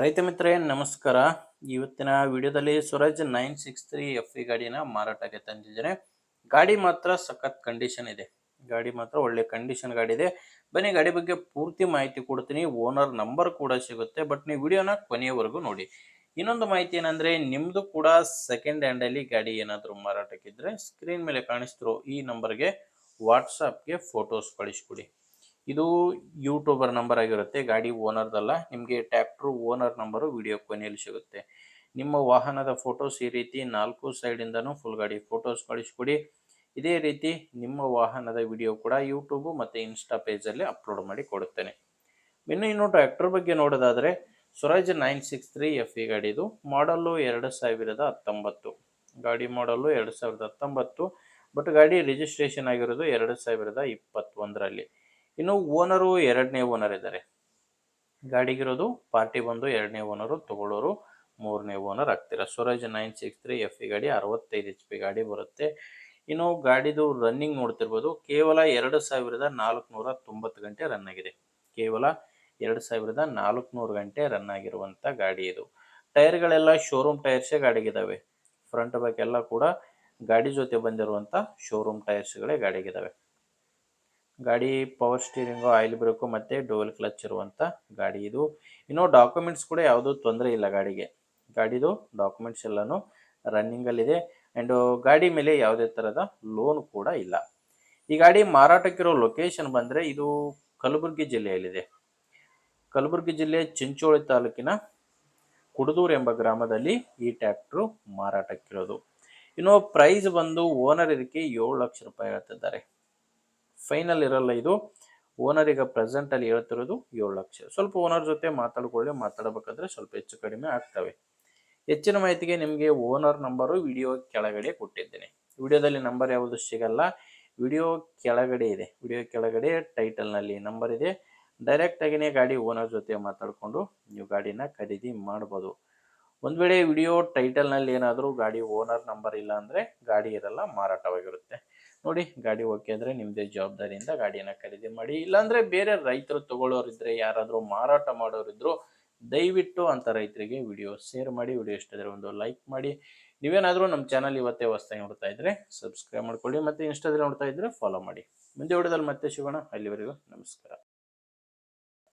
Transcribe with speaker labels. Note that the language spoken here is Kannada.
Speaker 1: ರೈತ ಮಿತ್ರರೇ ನಮಸ್ಕಾರ. ಇವತ್ತಿನ ವಿಡಿಯೋದಲ್ಲಿ ಸ್ವರಾಜ್ 963 ಎಫ್ ಇ ಗಾಡಿನ ಮಾರಾಟಕ್ಕೆ ತಂದಿದ್ದೇನೆ. ಗಾಡಿ ಮಾತ್ರ ಸಖತ್ ಕಂಡೀಷನ್ ಇದೆ. ಗಾಡಿ ಮಾತ್ರ ಒಳ್ಳೆ ಕಂಡೀಷನ್ ಗಾಡಿ ಇದೆ. ಬನ್ನಿ ಗಾಡಿ ಬಗ್ಗೆ ಪೂರ್ತಿ ಮಾಹಿತಿ ಕೊಡ್ತೀನಿ. ಓನರ್ ನಂಬರ್ ಕೂಡ ಸಿಗುತ್ತೆ. ಬಟ್ ನೀವು ವಿಡಿಯೋನ ಕೊನೆಯವರೆಗೂ ನೋಡಿ. ಇನ್ನೊಂದು ಮಾಹಿತಿ ಏನಂದ್ರೆ ನಿಮ್ದು ಕೂಡ ಸೆಕೆಂಡ್ ಹ್ಯಾಂಡ್ ಅಲ್ಲಿ ಗಾಡಿ ಏನಾದರೂ ಮಾರಾಟಕ್ಕಿದ್ರೆ ಸ್ಕ್ರೀನ್ ಮೇಲೆ ಕಾಣಿಸ್ತಿರೋ ಈ ನಂಬರ್ಗೆ ವಾಟ್ಸಾಪ್ಗೆ ಫೋಟೋಸ್ ಕಳಿಸ್ಕೊಡಿ. ಇದು ಯೂಟ್ಯೂಬರ್ ನಂಬರ್ ಆಗಿರುತ್ತೆ, ಗಾಡಿ ಓನರ್ದಲ್ಲ. ನಿಮಗೆ ಟ್ರ್ಯಾಕ್ಟರ್ ಓನರ್ ನಂಬರು ವಿಡಿಯೋ ಕೊನೆಯಲ್ಲಿ ಸಿಗುತ್ತೆ. ನಿಮ್ಮ ವಾಹನದ ಫೋಟೋಸ್ ಈ ರೀತಿ 4 ಸೈಡಿಂದನೂ ಫುಲ್ ಗಾಡಿ ಫೋಟೋಸ್ ಕಳಿಸ್ಕೊಡಿ. ಇದೇ ರೀತಿ ನಿಮ್ಮ ವಾಹನದ ವಿಡಿಯೋ ಕೂಡ ಯೂಟ್ಯೂಬ್ ಮತ್ತು ಇನ್ಸ್ಟಾ ಪೇಜಲ್ಲಿ ಅಪ್ಲೋಡ್ ಮಾಡಿ ಕೊಡುತ್ತೇನೆ. ಇನ್ನು ಟ್ರ್ಯಾಕ್ಟರ್ ಬಗ್ಗೆ ನೋಡೋದಾದರೆ ಸ್ವರಾಜ್ 963 ಎಫ್ ಇ ಗಾಡಿದು ಮಾಡಲ್ಲು 2019. ಗಾಡಿ ಮಾಡಲ್ಲು 2019, ಬಟ್ ಗಾಡಿ ರಿಜಿಸ್ಟ್ರೇಷನ್ ಆಗಿರೋದು 2021ರಲ್ಲಿ. ಇನ್ನು ಓನರು ಎರಡನೇ ಓನರ್ ಇದ್ದಾರೆ. ಗಾಡಿಗಿರೋದು ಪಾರ್ಟಿ ಬಂದು ಎರಡನೇ ಓನರು, ತಗೊಳ್ಳೋರು ಮೂರನೇ ಓನರ್ ಆಗ್ತೀರಾ. ಸ್ವರಾಜ್ 963 ಎಫ್ ಇ ಗಾಡಿ 65 HP ಗಾಡಿ ಬರುತ್ತೆ. ಇನ್ನು ಗಾಡಿದು ರನ್ನಿಂಗ್ ನೋಡ್ತಿರ್ಬೋದು, ಕೇವಲ 2490 ಗಂಟೆ ರನ್ ಆಗಿದೆ. ಕೇವಲ 2400 ಗಂಟೆ ರನ್ ಆಗಿರುವಂಥ ಗಾಡಿ ಇದು. ಟೈರ್ಗಳೆಲ್ಲ ಶೋರೂಮ್ ಟೈರ್ಸೇ ಗಾಡಿಗಿದ್ದಾವೆ. ಫ್ರಂಟ್ ಬ್ಯಾಕ್ ಎಲ್ಲ ಕೂಡ ಗಾಡಿ ಜೊತೆ ಬಂದಿರುವಂಥ ಶೋರೂಮ್ ಟೈರ್ಸ್ಗಳೇ ಗಾಡಿಗಿದ್ದಾವೆ. ಗಾಡಿ ಪವರ್ ಸ್ಟೀರಿಂಗು, ಆಯಿಲ್ ಬ್ರೇಕು ಮತ್ತು ಡೋಲ್ ಕ್ಲಚ್ ಇರುವಂಥ ಗಾಡಿ ಇದು. ಇನ್ನು ಡಾಕ್ಯುಮೆಂಟ್ಸ್ ಕೂಡ ಯಾವುದೂ ತೊಂದರೆ ಇಲ್ಲ ಗಾಡಿಗೆ. ಗಾಡಿದು ಡಾಕ್ಯುಮೆಂಟ್ಸ್ ಎಲ್ಲನೂ ರನ್ನಿಂಗಲ್ಲಿದೆ. ಆ್ಯಂಡು ಗಾಡಿ ಮೇಲೆ ಯಾವುದೇ ಥರದ ಲೋನ್ ಕೂಡ ಇಲ್ಲ. ಈ ಗಾಡಿ ಮಾರಾಟಕ್ಕಿರೋ ಲೊಕೇಶನ್ ಬಂದರೆ ಇದು ಕಲಬುರಗಿ ಜಿಲ್ಲೆಯಲ್ಲಿದೆ. ಕಲಬುರಗಿ ಜಿಲ್ಲೆ ಚಿಂಚೋಳಿ ತಾಲೂಕಿನ ಕುಡದೂರು ಎಂಬ ಗ್ರಾಮದಲ್ಲಿ ಈ ಟ್ರ್ಯಾಕ್ಟ್ರು ಮಾರಾಟಕ್ಕಿರೋದು. ಇನ್ನು ಪ್ರೈಸ್ ಬಂದು ಓನರ್ ಇದಕ್ಕೆ 7 ಲಕ್ಷ ರೂಪಾಯಿ ಹೇಳ್ತಿದ್ದಾರೆ. ಫೈನಲ್ ಇರಲ್ಲ ಇದು. ಓನರ್ ಈಗ ಪ್ರೆಸೆಂಟಲ್ಲಿ ಹೇಳ್ತಿರೋದು 7 ಲಕ್ಷ. ಸ್ವಲ್ಪ ಓನರ್ ಜೊತೆ ಮಾತಾಡಬೇಕಾದ್ರೆ ಸ್ವಲ್ಪ ಹೆಚ್ಚು ಕಡಿಮೆ ಆಗ್ತವೆ. ಹೆಚ್ಚಿನ ಮಾಹಿತಿಗೆ ನಿಮಗೆ ಓನರ್ ನಂಬರು ವಿಡಿಯೋ ಕೆಳಗಡೆ ಕೊಟ್ಟಿದ್ದೇನೆ. ವಿಡಿಯೋದಲ್ಲಿ ನಂಬರ್ ಯಾವುದು ಸಿಗಲ್ಲ, ವಿಡಿಯೋ ಕೆಳಗಡೆ ಇದೆ. ವಿಡಿಯೋ ಕೆಳಗಡೆ ಟೈಟಲ್ನಲ್ಲಿ ನಂಬರ್ ಇದೆ. ಡೈರೆಕ್ಟಾಗಿಯೇ ಗಾಡಿ ಓನರ್ ಜೊತೆ ಮಾತಾಡಿಕೊಂಡು ನೀವು ಗಾಡಿನ ಖರೀದಿ ಮಾಡ್ಬೋದು. ಒಂದು ವೇಳೆ ವಿಡಿಯೋ ಟೈಟಲ್ನಲ್ಲಿ ಏನಾದರೂ ಗಾಡಿ ಓನರ್ ನಂಬರ್ ಇಲ್ಲ ಅಂದರೆ ಗಾಡಿ ಇರಲ್ಲ, ಮಾರಾಟವಾಗಿರುತ್ತೆ. ನೋಡಿ, ಗಾಡಿ ಓಕೆ ಅಂದರೆ ನಿಮ್ಮದೇ ಜವಾಬ್ದಾರಿಯಿಂದ ಗಾಡಿಯನ್ನು ಖರೀದಿ ಮಾಡಿ. ಇಲ್ಲಾಂದರೆ ಬೇರೆ ರೈತರು ತಗೊಳ್ಳೋರಿದ್ದರೆ, ಯಾರಾದರೂ ಮಾರಾಟ ಮಾಡೋರಿದ್ರು, ದಯವಿಟ್ಟು ಅಂಥ ರೈತರಿಗೆ ವಿಡಿಯೋ ಶೇರ್ ಮಾಡಿ. ವಿಡಿಯೋ ಇಷ್ಟ ಆದರೆ ಒಂದು ಲೈಕ್ ಮಾಡಿ. ನೀವೇನಾದರೂ ನಮ್ಮ ಚಾನಲ್ ಇವತ್ತೇ ಹೊಸದಾಗಿ ನೋಡ್ತಾ ಇದ್ದರೆ ಸಬ್ಸ್ಕ್ರೈಬ್ ಮಾಡ್ಕೊಳ್ಳಿ, ಮತ್ತು ಇನ್ಸ್ಟಾದಲ್ಲಿ ನೋಡ್ತಾ ಇದ್ದರೆ ಫಾಲೋ ಮಾಡಿ. ಮುಂದೆ ವಿಡಿಯೋದಲ್ಲಿ ಮತ್ತೆ ಸಿಗೋಣ. ಅಲ್ಲಿವರೆಗೂ ನಮಸ್ಕಾರ.